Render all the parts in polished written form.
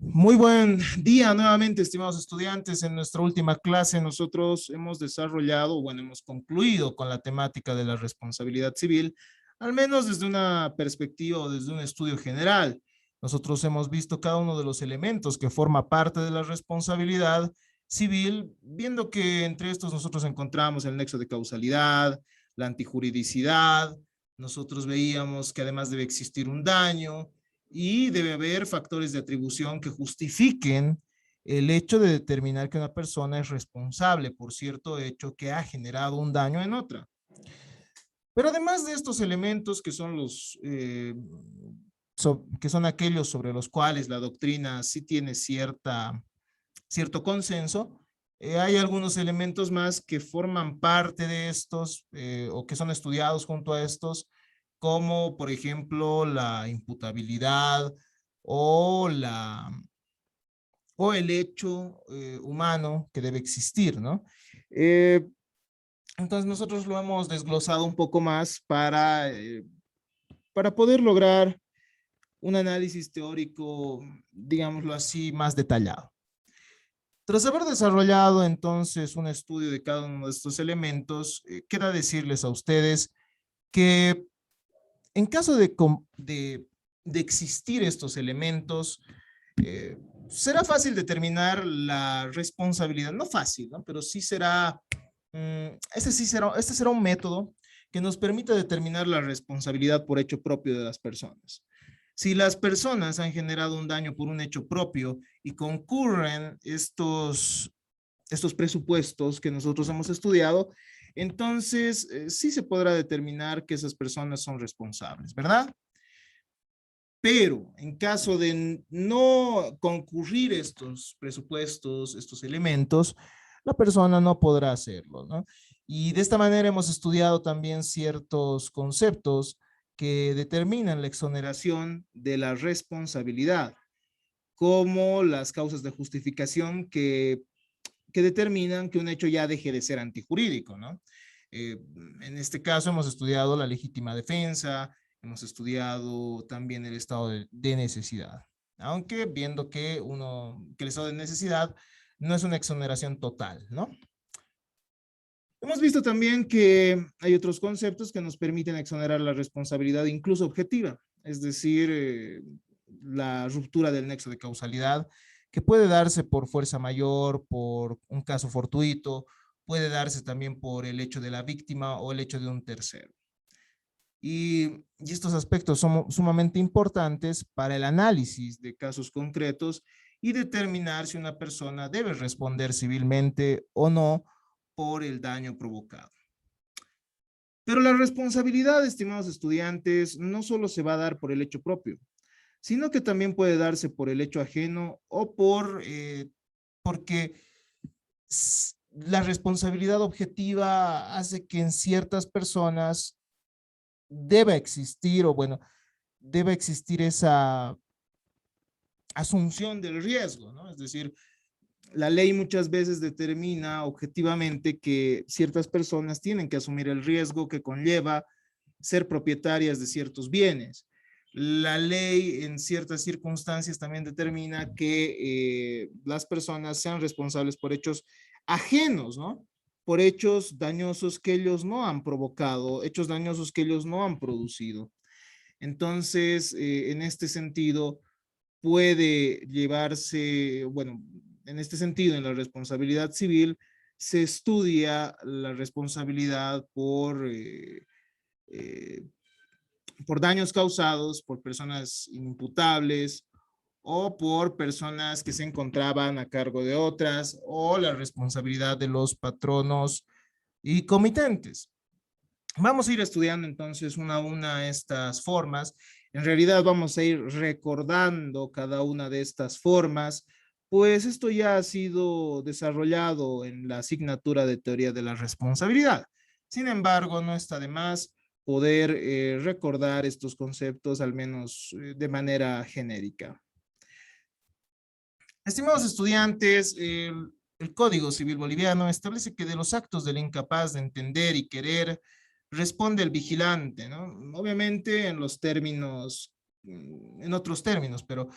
Muy buen día nuevamente, estimados estudiantes. En nuestra última clase nosotros hemos desarrollado, hemos concluido con la temática de la responsabilidad civil, al menos desde una perspectiva o desde un estudio general. Nosotros hemos visto cada uno de los elementos que forma parte de la responsabilidad civil, viendo que entre estos nosotros encontramos el nexo de causalidad, la antijuridicidad. Nosotros veíamos que además debe existir un daño, y debe haber factores de atribución que justifiquen el hecho de determinar que una persona es responsable por cierto hecho que ha generado un daño en otra. Pero además de estos elementos que son que son aquellos sobre los cuales la doctrina sí tiene cierto consenso, hay algunos elementos más que forman parte de estos o que son estudiados junto a estos, como por ejemplo la imputabilidad o, o el hecho humano que debe existir, ¿no? Eh, entonces nosotros lo hemos desglosado un poco más para poder lograr un análisis teórico, digámoslo así, más detallado. Tras haber desarrollado entonces un estudio de cada uno de estos elementos, queda decirles a ustedes que en caso de existir estos elementos, eh, será fácil determinar la responsabilidad, no fácil, ¿no? Pero sí será, este será un método que nos permite determinar la responsabilidad por hecho propio de las personas. Si las personas han generado un daño por un hecho propio y concurren estos presupuestos que nosotros hemos estudiado, entonces sí se podrá determinar que esas personas son responsables, ¿verdad? Pero en caso de no concurrir estos presupuestos, estos elementos, la persona no podrá hacerlo, ¿no? Y de esta manera hemos estudiado también ciertos conceptos que determinan la exoneración de la responsabilidad, como las causas de justificación que determinan que un hecho ya deje de ser antijurídico, ¿no? Eh, en este caso hemos estudiado la legítima defensa, hemos estudiado también el estado de necesidad, aunque viendo que el estado de necesidad no es una exoneración total, ¿no? Hemos visto también que hay otros conceptos que nos permiten exonerar la responsabilidad incluso objetiva, es decir, la ruptura del nexo de causalidad, que puede darse por fuerza mayor, por un caso fortuito, puede darse también por el hecho de la víctima o el hecho de un tercero. Y estos aspectos son sumamente importantes para el análisis de casos concretos y determinar si una persona debe responder civilmente o no por el daño provocado. Pero la responsabilidad, estimados estudiantes, no solo se va a dar por el hecho propio, sino que también puede darse por el hecho ajeno o porque la responsabilidad objetiva hace que en ciertas personas deba existir, debe existir esa asunción del riesgo, ¿no? Es decir, la ley muchas veces determina objetivamente que ciertas personas tienen que asumir el riesgo que conlleva ser propietarias de ciertos bienes. La ley en ciertas circunstancias también determina que las personas sean responsables por hechos ajenos, ¿no? Por hechos dañosos que ellos no han provocado, hechos dañosos que ellos no han producido. Entonces, en este sentido, puede llevarse, en este sentido, en la responsabilidad civil, se estudia la responsabilidad por daños causados por personas inimputables o por personas que se encontraban a cargo de otras, o la responsabilidad de los patronos y comitentes. Vamos a ir estudiando entonces una a una estas formas. En realidad vamos a ir recordando cada una de estas formas, pues esto ya ha sido desarrollado en la asignatura de teoría de la responsabilidad. Sin embargo, no está de más poder recordar estos conceptos al menos de manera genérica. Estimados estudiantes, el Código Civil Boliviano establece que de los actos del incapaz de entender y querer responde el vigilante, ¿no? Obviamente en los términos, en otros términos, pero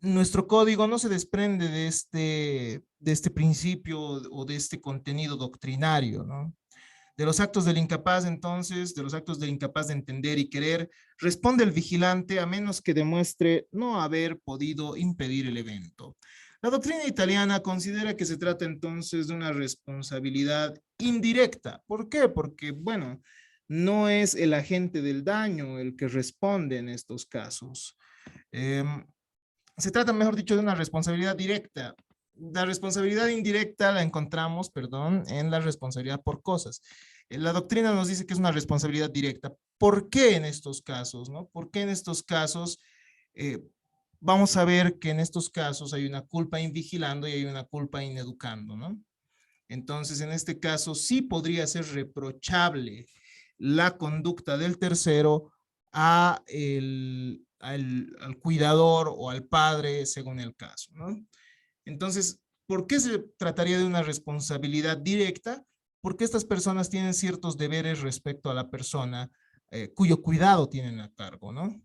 nuestro código no se desprende de este principio o de este contenido doctrinario, ¿no? De los actos del incapaz, entonces, de los actos del incapaz de entender y querer, responde el vigilante a menos que demuestre no haber podido impedir el evento. La doctrina italiana considera que se trata entonces de una responsabilidad indirecta. ¿Por qué? Porque, bueno, no es el agente del daño el que responde en estos casos. Eh, Se trata, mejor dicho, de una responsabilidad directa. La responsabilidad indirecta la encontramos, perdón, en la responsabilidad por cosas. La doctrina nos dice que es una responsabilidad directa. ¿Por qué en estos casos, no? ¿Por qué en estos casos? Eh, Vamos a ver que en estos casos hay una culpa invigilando y hay una culpa ineducando, ¿no? Entonces, en este caso, sí podría ser reprochable la conducta del tercero al cuidador o al padre, según el caso, ¿no? Entonces, ¿por qué se trataría de una responsabilidad directa? Porque estas personas tienen ciertos deberes respecto a la persona cuyo cuidado tienen a cargo, ¿no?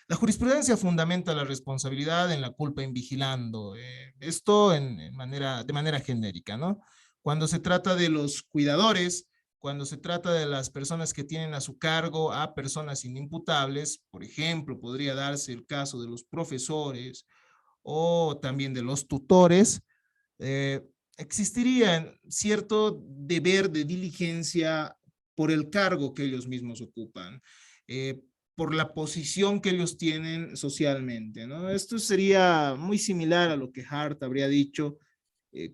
La jurisprudencia fundamenta la responsabilidad en la culpa invigilando, esto de manera genérica, ¿no? Cuando se trata de los cuidadores, cuando se trata de las personas que tienen a su cargo a personas inimputables, por ejemplo, podría darse el caso de los profesores o también de los tutores, eh, existiría cierto deber de diligencia por el cargo que ellos mismos ocupan, por la posición que ellos tienen socialmente, ¿no? Esto sería muy similar a lo que Hart habría dicho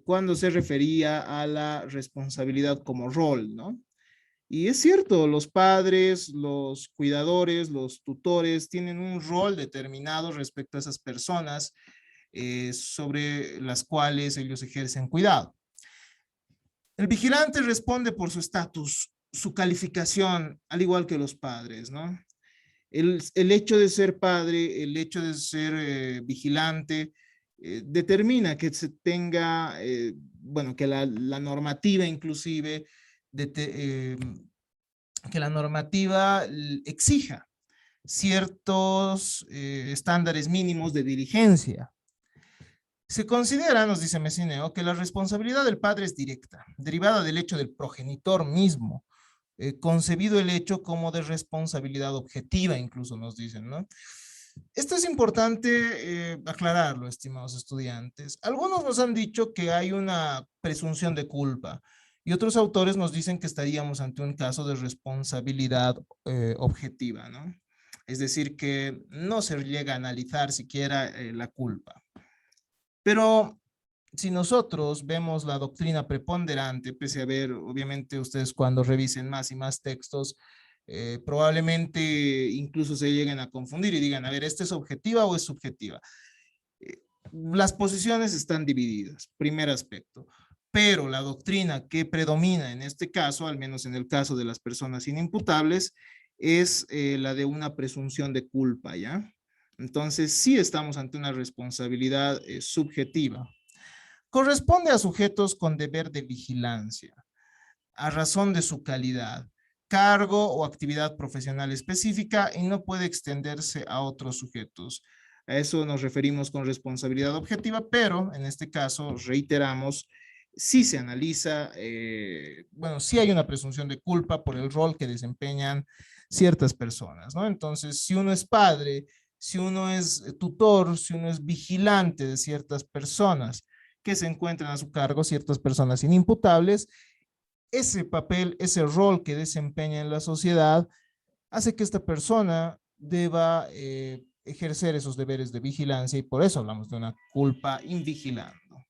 cuando se refería a la responsabilidad como rol, ¿no? Y es cierto, los padres, los cuidadores, los tutores tienen un rol determinado respecto a esas personas sobre las cuales ellos ejercen cuidado. El vigilante responde por su estatus, su calificación, al igual que los padres, ¿no? El hecho de ser padre, el hecho de ser vigilante, determina que se tenga, bueno, que la normativa inclusive, de que la normativa exija ciertos estándares mínimos de diligencia. Se considera, nos dice Messineo, que la responsabilidad del padre es directa, derivada del hecho del progenitor mismo, concebido el hecho como de responsabilidad objetiva, incluso nos dicen, ¿no? Esto es importante aclararlo, estimados estudiantes. Algunos nos han dicho que hay una presunción de culpa y otros autores nos dicen que estaríamos ante un caso de responsabilidad objetiva, ¿no? Es decir, que no se llega a analizar siquiera la culpa. Pero si nosotros vemos la doctrina preponderante, pese a ver, obviamente ustedes cuando revisen más y más textos, probablemente incluso se lleguen a confundir y digan, a ver, ¿esta es objetiva o es subjetiva? Las posiciones están divididas, primer aspecto. Pero la doctrina que predomina en este caso, al menos en el caso de las personas inimputables, es la de una presunción de culpa, ¿ya? Entonces, sí estamos ante una responsabilidad subjetiva. Corresponde a sujetos con deber de vigilancia, a razón de su calidad, cargo o actividad profesional específica y no puede extenderse a otros sujetos. A eso nos referimos con responsabilidad objetiva, pero en este caso, reiteramos, sí se analiza, bueno, sí hay una presunción de culpa por el rol que desempeñan ciertas personas, ¿no? Entonces, si uno es padre, si uno es tutor, si uno es vigilante de ciertas personas que se encuentran a su cargo, ciertas personas inimputables, ese papel, ese rol que desempeña en la sociedad hace que esta persona deba ejercer esos deberes de vigilancia y por eso hablamos de una culpa invigilando.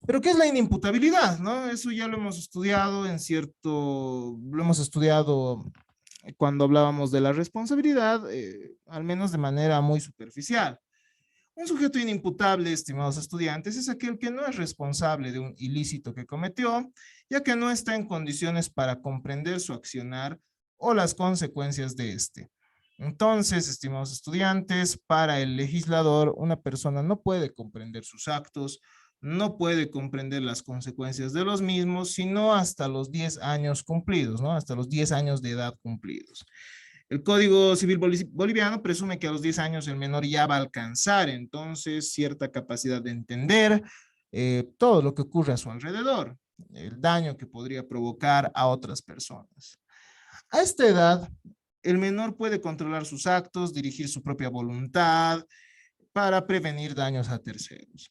Pero ¿qué es la inimputabilidad? ¿No? Eso ya lo hemos estudiado lo hemos estudiado cuando hablábamos de la responsabilidad, al menos de manera muy superficial. Un sujeto inimputable, estimados estudiantes, es aquel que no es responsable de un ilícito que cometió, ya que no está en condiciones para comprender su accionar o las consecuencias de este. Entonces, estimados estudiantes, para el legislador, una persona no puede comprender sus actos, no puede comprender las consecuencias de los mismos, sino hasta los 10 años cumplidos, ¿no? Hasta los 10 años de edad cumplidos. El Código Civil Boliviano presume que a los 10 años el menor ya va a alcanzar entonces cierta capacidad de entender todo lo que ocurre a su alrededor, el daño que podría provocar a otras personas. A esta edad, el menor puede controlar sus actos, dirigir su propia voluntad para prevenir daños a terceros.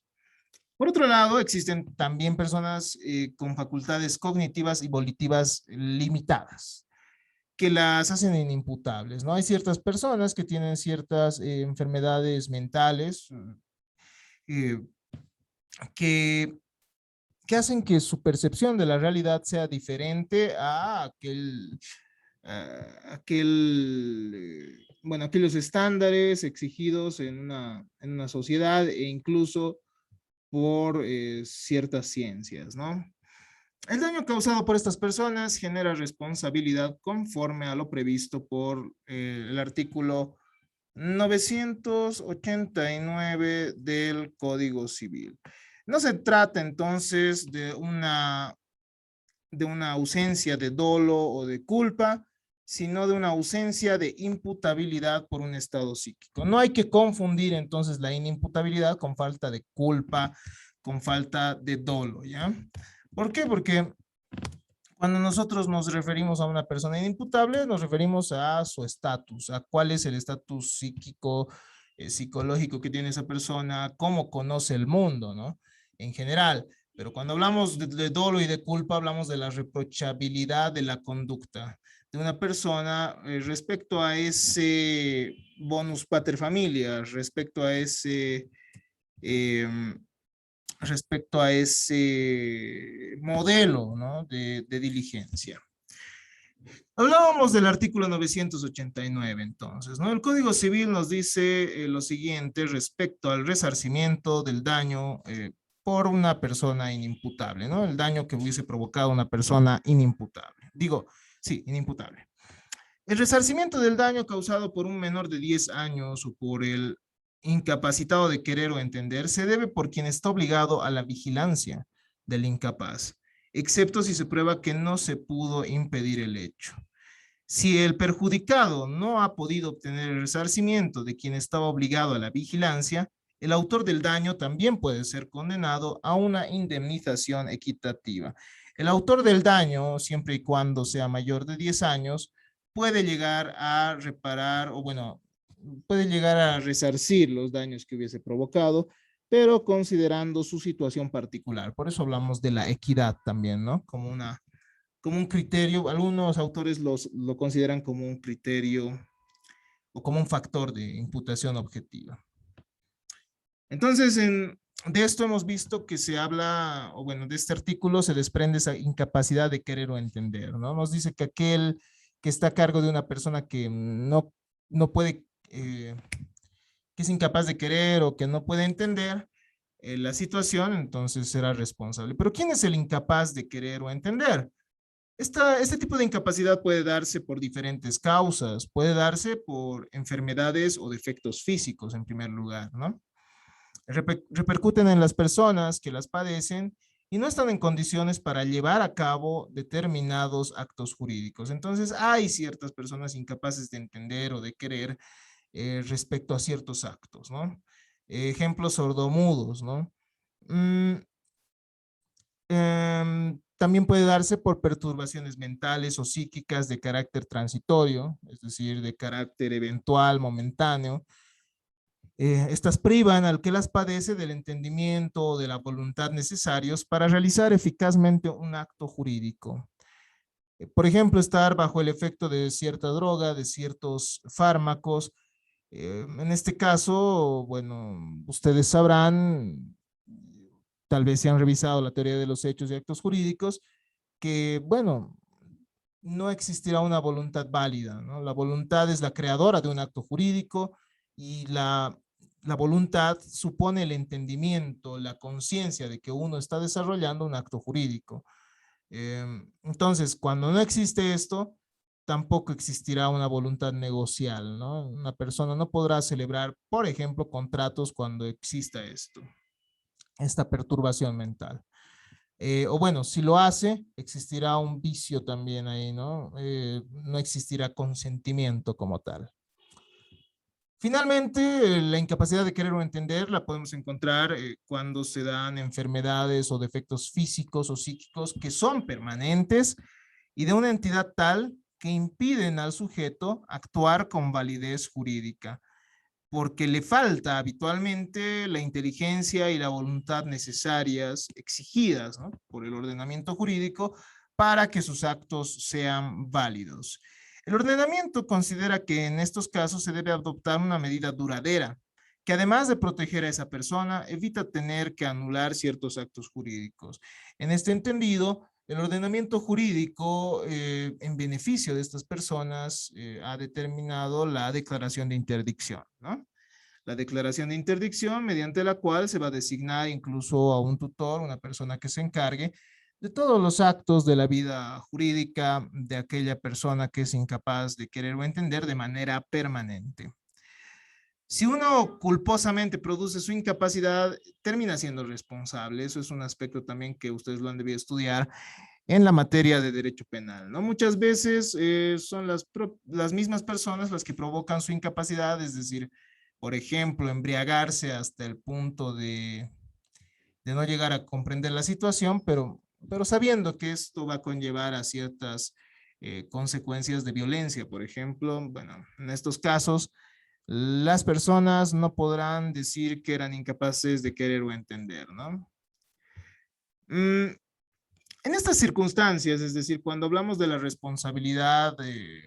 Por otro lado, existen también personas con facultades cognitivas y volitivas limitadas, que las hacen inimputables, ¿no? Hay ciertas personas que tienen ciertas enfermedades mentales eh, que, que hacen que su percepción de la realidad sea diferente a bueno, aquellos estándares exigidos en una sociedad e incluso por ciertas ciencias, ¿no? El daño causado por estas personas genera responsabilidad conforme a lo previsto por el artículo 989 del Código Civil. No se trata entonces de una ausencia de dolo o de culpa, sino de una ausencia de imputabilidad por un estado psíquico. No hay que confundir entonces la inimputabilidad con falta de culpa, con falta de dolo, ¿ya? ¿Por qué? Porque cuando nosotros nos referimos a una persona inimputable, nos referimos a su estatus, a cuál es el estatus psíquico, psicológico que tiene esa persona, cómo conoce el mundo, ¿no? En general. Pero cuando hablamos de dolo y de culpa, hablamos de la reprochabilidad de la conducta de una persona respecto a ese bonus pater familia, eh, respecto a ese modelo, ¿no? de diligencia. Hablábamos del artículo 989, entonces, ¿no? El Código Civil nos dice lo siguiente respecto al resarcimiento del daño por una persona inimputable, ¿no? El daño que hubiese provocado una persona inimputable. Digo, sí, inimputable. El resarcimiento del daño causado por un menor de 10 años o por el incapacitado de querer o entender se debe por quien está obligado a la vigilancia del incapaz, excepto si se prueba que no se pudo impedir el hecho. Si el perjudicado no ha podido obtener el resarcimiento de quien estaba obligado a la vigilancia, el autor del daño también puede ser condenado a una indemnización equitativa. El autor del daño, siempre y cuando sea mayor de 10 años, puede llegar a reparar o bueno, puede llegar a resarcir los daños que hubiese provocado, pero considerando su situación particular. Por eso hablamos de la equidad también, ¿no? Como un criterio, algunos autores lo consideran como un criterio o como un factor de imputación objetiva. Entonces, de esto hemos visto que se habla, o bueno, de este artículo se desprende esa incapacidad de querer o entender, ¿no? Nos dice que aquel que está a cargo de una persona que no puede, que es incapaz de querer o que no puede entender la situación, entonces será responsable. Pero ¿quién es el incapaz de querer o entender? Este tipo de incapacidad puede darse por diferentes causas, puede darse por enfermedades o defectos físicos en primer lugar, ¿no? Repercuten en las personas que las padecen y no están en condiciones para llevar a cabo determinados actos jurídicos. Entonces hay ciertas personas incapaces de entender o de querer respecto a ciertos actos, ¿no? Ejemplos sordomudos, ¿no? Mm, también puede darse por perturbaciones mentales o psíquicas de carácter transitorio, es decir, de carácter eventual, momentáneo. Estas privan al que las padece del entendimiento o de la voluntad necesarios para realizar eficazmente un acto jurídico. Por ejemplo, estar bajo el efecto de cierta droga, de ciertos fármacos. En este caso, bueno, ustedes sabrán, tal vez si han revisado la teoría de los hechos y actos jurídicos, que, bueno, no existirá una voluntad válida, ¿no? La voluntad es la creadora de un acto jurídico y la voluntad supone el entendimiento, la conciencia de que uno está desarrollando un acto jurídico. Entonces, cuando no existe esto, tampoco existirá una voluntad negocial, ¿no? Una persona no podrá celebrar, por ejemplo, contratos cuando exista esta perturbación mental. O bueno, si lo hace, existirá un vicio también ahí, ¿no? No existirá consentimiento como tal. Finalmente, la incapacidad de querer o entender la podemos encontrar cuando se dan enfermedades o defectos físicos o psíquicos que son permanentes y de una entidad tal que impiden al sujeto actuar con validez jurídica, porque le falta habitualmente la inteligencia y la voluntad necesarias, exigidas, ¿no?, por el ordenamiento jurídico para que sus actos sean válidos. El ordenamiento considera que en estos casos se debe adoptar una medida duradera, que además de proteger a esa persona, evita tener que anular ciertos actos jurídicos. En este entendido, el ordenamiento jurídico en beneficio de estas personas ha determinado la declaración de interdicción, ¿no? La declaración de interdicción mediante la cual se va a designar incluso a un tutor, una persona que se encargue de todos los actos de la vida jurídica de aquella persona que es incapaz de querer o entender de manera permanente. Si uno culposamente produce su incapacidad, termina siendo responsable. Eso es un aspecto también que ustedes lo han debido estudiar en la materia de derecho penal, ¿no? Muchas veces son las mismas personas las que provocan su incapacidad, es decir, por ejemplo, embriagarse hasta el punto de no llegar a comprender la situación, pero sabiendo que esto va a conllevar a ciertas consecuencias de violencia. Por ejemplo, bueno, en estos casos, las personas no podrán decir que eran incapaces de querer o entender, ¿no? En estas circunstancias, es decir, cuando hablamos de la responsabilidad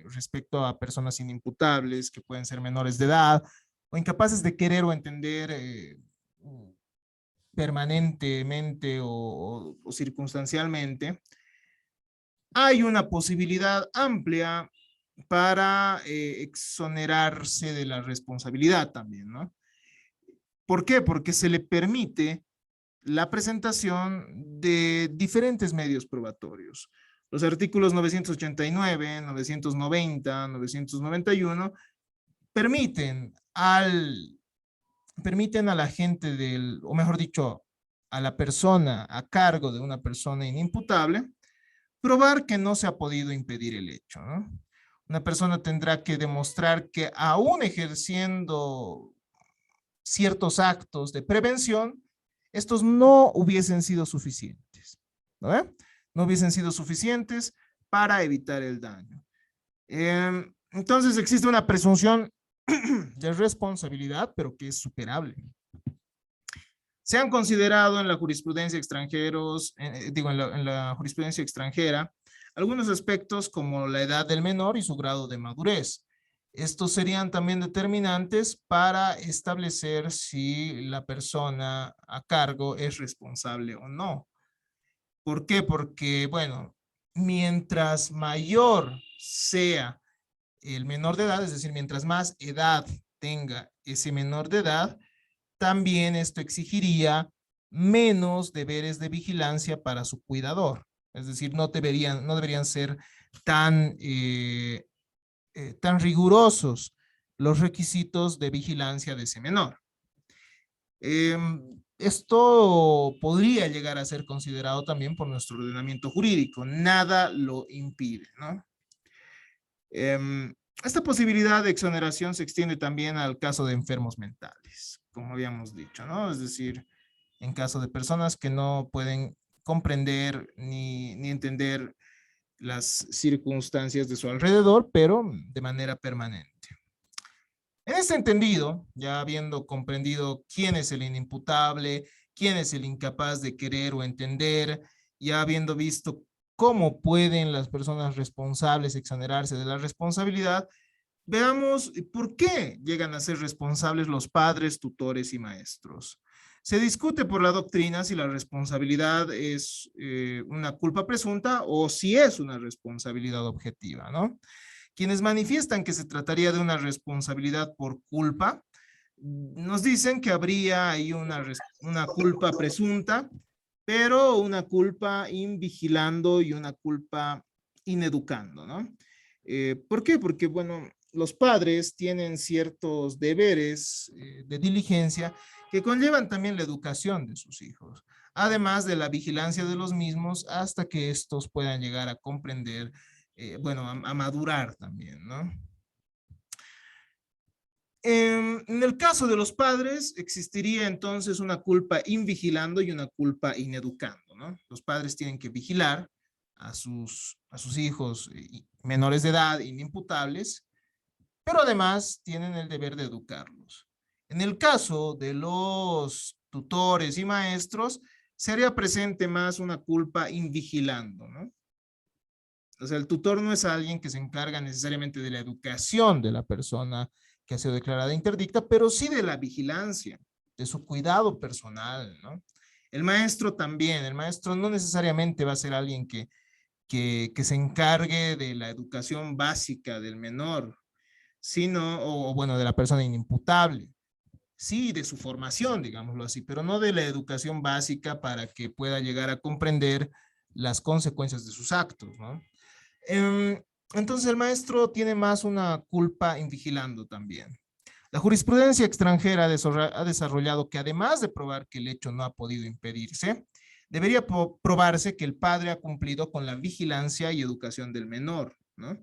respecto a personas inimputables, que pueden ser menores de edad, o incapaces de querer o entender permanentemente o circunstancialmente, hay una posibilidad amplia para exonerarse de la responsabilidad también, ¿no? ¿Por qué? Porque se le permite la presentación de diferentes medios probatorios. Los artículos 989, 990, 991 permiten permiten a la gente o mejor dicho, a la persona a cargo de una persona inimputable, probar que no se ha podido impedir el hecho, ¿no? Una persona tendrá que demostrar que aún ejerciendo ciertos actos de prevención, estos no hubiesen sido suficientes, ¿no? No hubiesen sido suficientes para evitar el daño. Entonces existe una presunción de responsabilidad, pero que es superable. Se han considerado en la jurisprudencia en la jurisprudencia extranjera, algunos aspectos como la edad del menor y su grado de madurez. Estos serían también determinantes para establecer si la persona a cargo es responsable o no. ¿Por qué? Porque, bueno, mientras mayor sea el menor de edad, es decir, mientras más edad tenga ese menor de edad, también esto exigiría menos deberes de vigilancia para su cuidador. Es decir, no deberían ser tan, tan rigurosos los requisitos de vigilancia de ese menor. Esto podría llegar a ser considerado también por nuestro ordenamiento jurídico. Nada lo impide, ¿no? Esta posibilidad de exoneración se extiende también al caso de enfermos mentales, como habíamos dicho, ¿no? Es decir, en caso de personas que no pueden comprender ni entender las circunstancias de su alrededor, pero de manera permanente. En este entendido, ya habiendo comprendido quién es el inimputable, quién es el incapaz de querer o entender, ya habiendo visto cómo pueden las personas responsables exonerarse de la responsabilidad, veamos por qué llegan a ser responsables los padres, tutores y maestros. Se discute por la doctrina si la responsabilidad es una culpa presunta o si es una responsabilidad objetiva, ¿no? Quienes manifiestan que se trataría de una responsabilidad por culpa, nos dicen que habría ahí una culpa presunta, pero una culpa invigilando y una culpa ineducando, ¿no? ¿Por qué? Porque, bueno, los padres tienen ciertos deberes de diligencia que conllevan también la educación de sus hijos. además de la vigilancia de los mismos hasta que estos puedan llegar a comprender, bueno, a madurar también, ¿no? En el caso de los padres, existiría entonces una culpa invigilando y una culpa ineducando, ¿no? Los padres tienen que vigilar a sus hijos menores de edad, inimputables, pero además tienen el deber de educarlos. En el caso de los tutores y maestros, sería presente más una culpa invigilando, ¿no? O sea, el tutor no es alguien que se encarga necesariamente de la educación de la persona que ha sido declarada interdicta, pero sí de la vigilancia, de su cuidado personal, ¿no? El maestro también, el maestro no necesariamente va a ser alguien que se encargue de la educación básica del menor, sino, o bueno, de la persona inimputable. Sí, de su formación, digámoslo así, pero no de la educación básica para que pueda llegar a comprender las consecuencias de sus actos, ¿no? Entonces el maestro tiene más una culpa invigilando también. La jurisprudencia extranjera ha desarrollado que además de probar que el hecho no ha podido impedirse, debería probarse que el padre ha cumplido con la vigilancia y educación del menor, ¿no?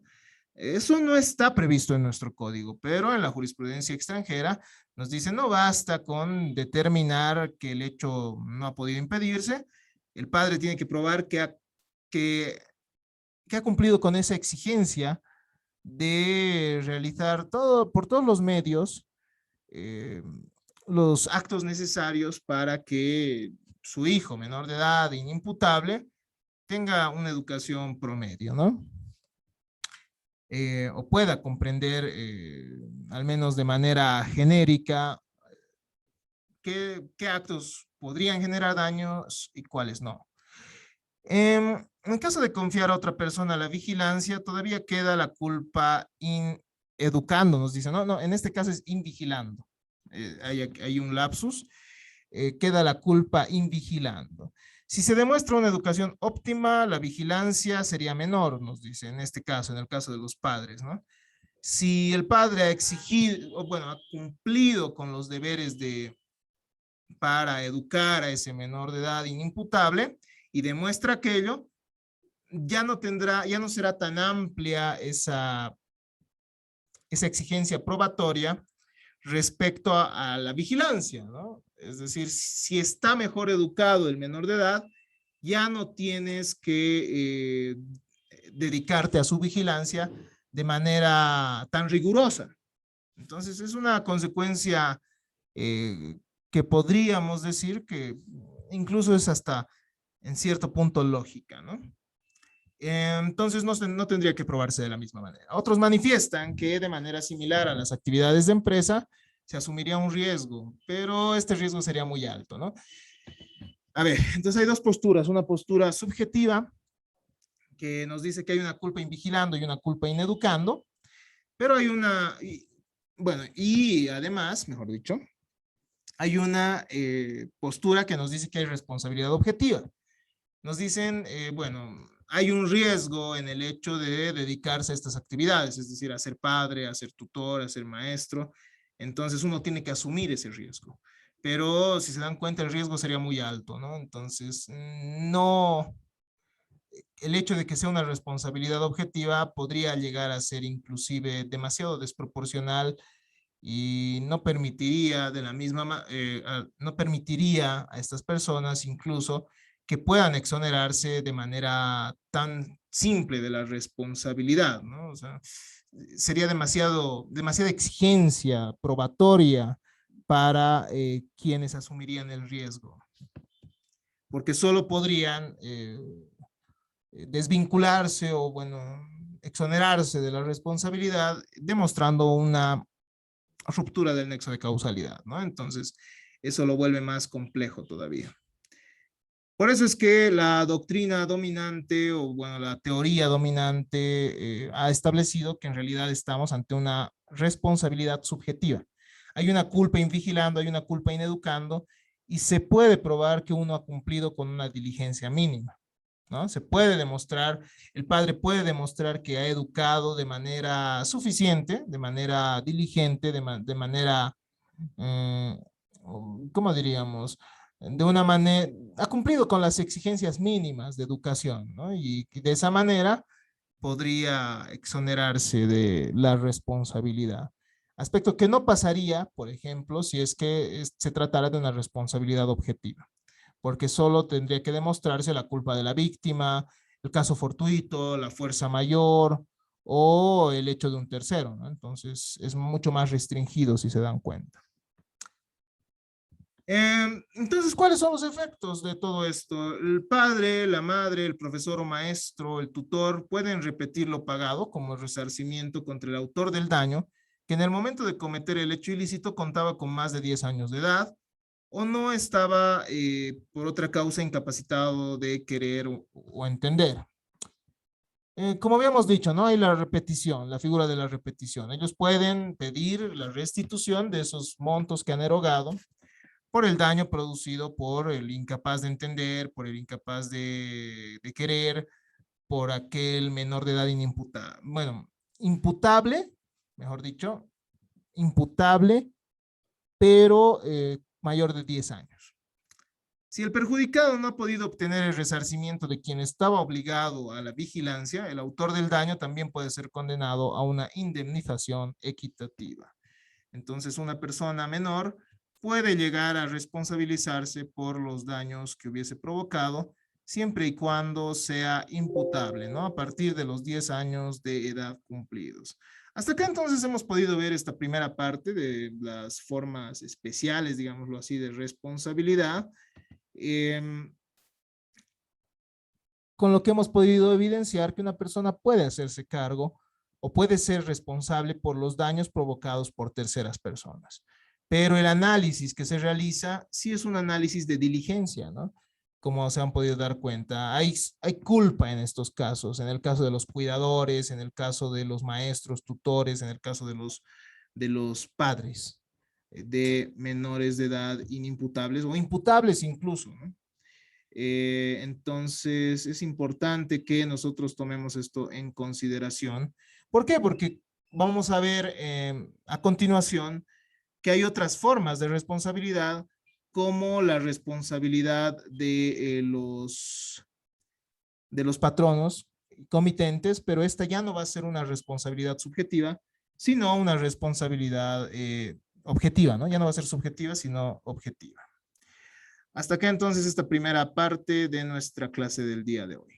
Eso no está previsto en nuestro código, pero en la jurisprudencia extranjera nos dice no basta con determinar que el hecho no ha podido impedirse, el padre tiene que probar que, que ha cumplido con esa exigencia de realizar todo, por todos los medios, eh, los actos necesarios para que su hijo menor de edad, inimputable, tenga una educación promedio, ¿no? O pueda comprender, al menos de manera genérica, qué actos podrían generar daños y cuáles no. En caso de confiar a otra persona la vigilancia, todavía queda la culpa educando, nos dice, no, en este caso es invigilando. Hay un lapsus, queda la culpa invigilando. Si se demuestra una educación óptima, la vigilancia sería menor, nos dice, en este caso, en el caso de los padres, ¿no? Si el padre ha exigido, o bueno, ha cumplido con los deberes para educar a ese menor de edad inimputable y demuestra aquello, ya no será tan amplia esa exigencia probatoria respecto a la vigilancia, ¿no? Es decir, si está mejor educado el menor de edad, ya no tienes que dedicarte a su vigilancia de manera tan rigurosa. Entonces, es una consecuencia eh, que podríamos decir que incluso es hasta en cierto punto lógica, ¿no? Entonces no tendría que probarse de la misma manera. Otros manifiestan que de manera similar a las actividades de empresa se asumiría un riesgo, pero este riesgo sería muy alto, ¿no? A ver, entonces hay dos posturas, una postura subjetiva que nos dice que hay una culpa invigilando y una culpa ineducando, pero hay bueno, y además, mejor dicho, hay una postura que nos dice que hay responsabilidad objetiva. Nos dicen, bueno, hay un riesgo en el hecho de dedicarse a estas actividades, es decir, a ser padre, a ser tutor, a ser maestro. Entonces uno tiene que asumir ese riesgo. Pero si se dan cuenta, el riesgo sería muy alto, ¿no? Entonces, no, el hecho de que sea una responsabilidad objetiva podría llegar a ser inclusive demasiado desproporcional y no permitiría no permitiría a estas personas incluso que puedan exonerarse de manera tan simple de la responsabilidad, ¿no? O sea, sería demasiada exigencia probatoria para quienes asumirían el riesgo, porque solo podrían desvincularse o, bueno, exonerarse de la responsabilidad demostrando una ruptura del nexo de causalidad, ¿no? Entonces, eso lo vuelve más complejo todavía. Por eso es que la doctrina dominante, o bueno, la teoría dominante, ha establecido que en realidad estamos ante una responsabilidad subjetiva. Hay una culpa invigilando, hay una culpa ineducando, y se puede probar que uno ha cumplido con una diligencia mínima, ¿no? Se puede demostrar, el padre puede demostrar que ha educado de manera suficiente, de manera diligente, de manera, ¿cómo diríamos? de una manera, ha cumplido con las exigencias mínimas de educación, ¿no? Y de esa manera podría exonerarse de la responsabilidad. Aspecto que no pasaría, por ejemplo, si es que se tratara de una responsabilidad objetiva, porque solo tendría que demostrarse la culpa de la víctima, el caso fortuito, la fuerza mayor o el hecho de un tercero, ¿no? Entonces es mucho más restringido si se dan cuenta. Entonces, ¿cuáles son los efectos de todo esto? El padre, la madre, el profesor o maestro, el tutor pueden repetir lo pagado como resarcimiento contra el autor del daño, que en el momento de cometer el hecho ilícito contaba con más de 10 años de edad o no estaba por otra causa incapacitado de querer o entender. Como habíamos dicho, ¿no? Hay la repetición, la figura de la repetición. Ellos pueden pedir la restitución de esos montos que han erogado por el daño producido por el incapaz de entender, por el incapaz de querer, por aquel menor de edad inimputable, bueno, imputable, mejor dicho, imputable, pero mayor de 10 años. Si el perjudicado no ha podido obtener el resarcimiento de quien estaba obligado a la vigilancia, el autor del daño también puede ser condenado a una indemnización equitativa. Entonces, una persona menor puede llegar a responsabilizarse por los daños que hubiese provocado, siempre y cuando sea imputable, ¿no? A partir de los 10 años de edad cumplidos. Hasta acá entonces hemos podido ver esta primera parte de las formas especiales, digámoslo así, de responsabilidad. Con lo que hemos podido evidenciar que una persona puede hacerse cargo o puede ser responsable por los daños provocados por terceras personas. Pero el análisis que se realiza sí es un análisis de diligencia, ¿no? Como se han podido dar cuenta, hay culpa en estos casos, en el caso de los cuidadores, en el caso de los maestros, tutores, en el caso de los padres de menores de edad inimputables o imputables incluso, ¿no? Entonces es importante que nosotros tomemos esto en consideración. ¿Por qué? Porque vamos a ver a continuación que hay otras formas de responsabilidad, como la responsabilidad de los patronos comitentes, pero esta ya no va a ser una responsabilidad subjetiva, sino una responsabilidad objetiva, ¿no? Ya no va a ser subjetiva, sino objetiva. Hasta acá entonces esta primera parte de nuestra clase del día de hoy.